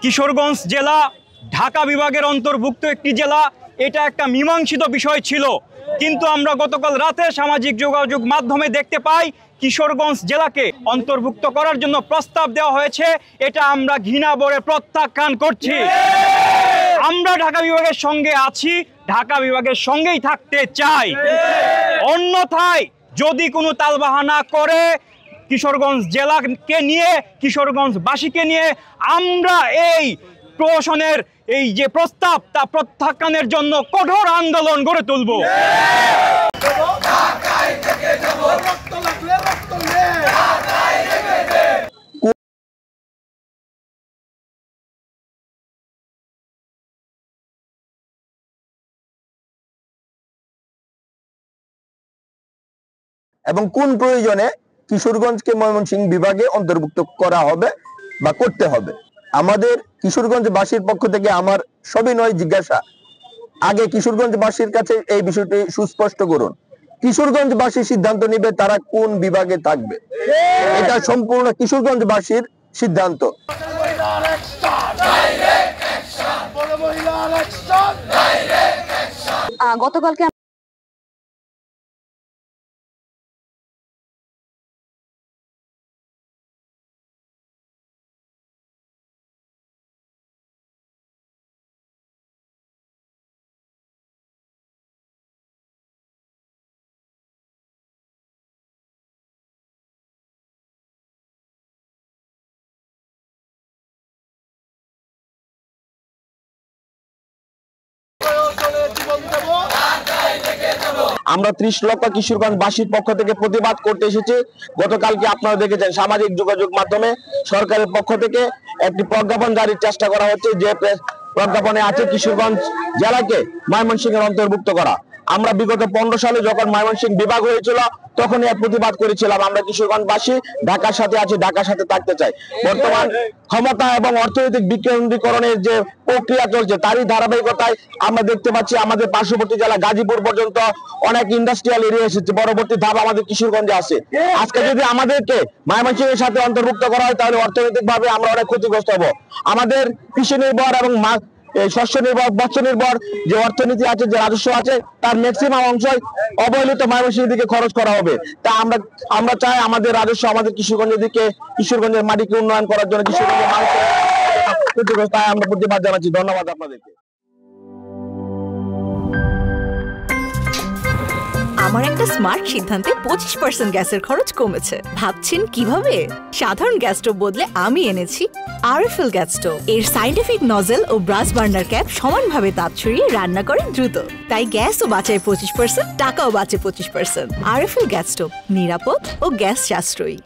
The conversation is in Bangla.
কিশোরগঞ্জ জেলা ঢাকা বিভাগের অন্তর্ভুক্ত একটি জেলা, এটা একটা মীমাংসিত বিষয় ছিল। কিন্তু আমরা গতকাল রাতে সামাজিক যোগাযোগ মাধ্যমে দেখতে পাই কিশোরগঞ্জ জেলাকে অন্তর্ভুক্ত করার জন্য প্রস্তাব দেওয়া হয়েছে। এটা আমরা ঘৃণা ভরে প্রত্যাখ্যান করছি। আমরা ঢাকা বিভাগের সঙ্গে আছি, ঢাকা বিভাগের সঙ্গেই থাকতে চাই। অন্যথায় যদি কোনো তালবাহানা করে কিশোরগঞ্জ জেলাকে নিয়ে, কিশোরগঞ্জবাসীকে নিয়ে আমরা এই প্রশাসনের এই যে প্রস্তাব তা প্রত্যাখ্যানের জন্য কঠোর আন্দোলন গড়ে তুলব। এবং কোন প্রয়োজনে কিশোরগঞ্জকে ময়মনসিংহ বিভাগে অন্তর্ভুক্ত করা হবে বা করতে হবে। আমাদের কিশোরগঞ্জবাসীর পক্ষ থেকে আমার সবিনয় জিজ্ঞাসা, আগে কিশোরগঞ্জবাসীর কাছে এই বিষয়টি সুস্পষ্ট করুন। কিশোরগঞ্জবাসী সিদ্ধান্ত নেবে তারা কোন বিভাগে থাকবে, এটা সম্পূর্ণ কিশোরগঞ্জবাসীর সিদ্ধান্ত। গতকালকে আমরা 30 লক্ষ কিশোরগঞ্জবাসীর পক্ষ থেকে প্রতিবাদ করতে এসেছি। গতকালকে আপনারা দেখেছেন সামাজিক যোগাযোগ মাধ্যমে সরকারের পক্ষ থেকে একটি প্রজ্ঞাপন জারির চেষ্টা করা হচ্ছে, যে প্রজ্ঞাপনে আছে কিশোরগঞ্জ জেলাকে ময়মনসিংহের অন্তর্ভুক্ত করা। আমরা বিগত 15 সালে যখন ময়মনসিংহ বিভাগ হয়েছিল তখন এর প্রতিবাদ করেছিলাম। আমরা কিশোরগঞ্জবাসী ঢাকার সাথে আছি, ঢাকার সাথে থাকতে চাই। বর্তমান ক্ষমতা এবং অর্থনৈতিক বিকেন্দ্রীকরণের যে প্রক্রিয়া চলছে তারই ধারাবাহিকতায় আমরা দেখতে পাচ্ছি আমাদের পার্শ্ববর্তী জেলা গাজীপুর পর্যন্ত অনেক ইন্ডাস্ট্রিয়াল এরিয়া এসেছে। পরবর্তী ধাপ আমাদের কিশোরগঞ্জে আছে। আজকে যদি আমাদেরকে ময়মনসিংহের সাথে অন্তর্ভুক্ত করা হয় তাহলে অর্থনৈতিক ভাবে আমরা অনেক ক্ষতিগ্রস্ত হব। আমাদের কৃষি নির্ভর এবং শস্য নির্ভর, মৎস্য নির্ভর যে অর্থনীতি আছে, যে রাজস্ব আছে, তার ম্যাক্সিমাম অংশই অবহেলিত ময়মনসিংহের দিকে খরচ করা হবে। তা আমরা চাই আমাদের রাজস্ব আমাদের কিশোরগঞ্জের দিকে, কিশোরগঞ্জের মাটিকে উন্নয়ন করার জন্য কিশোরগঞ্জের মানুষের ক্ষতিগ্রস্ত আমরা প্রতিবাদ জানাচ্ছি। ধন্যবাদ আপনাদেরকে। আমার একটা স্মার্ট সিদ্ধান্তে 25% গ্যাসের খরচ কমেছে। ভাবছেন কিভাবে? সাধারণ গ্যাস স্টোভ বদলে আমি এনেছি আরএফএল গ্যাস স্টোভ। এর সাইন্টিফিক নজল ও ব্রাস বার্নার ক্যাপ সমানভাবে তাপ ছড়িয়ে রান্না করে দ্রুত, তাই গ্যাসও বাঁচায় 25%, টাকাও বাঁচে 25%। আরএফএল গ্যাস স্টোভ নিরাপদ ও গ্যাস সাশ্রয়ী।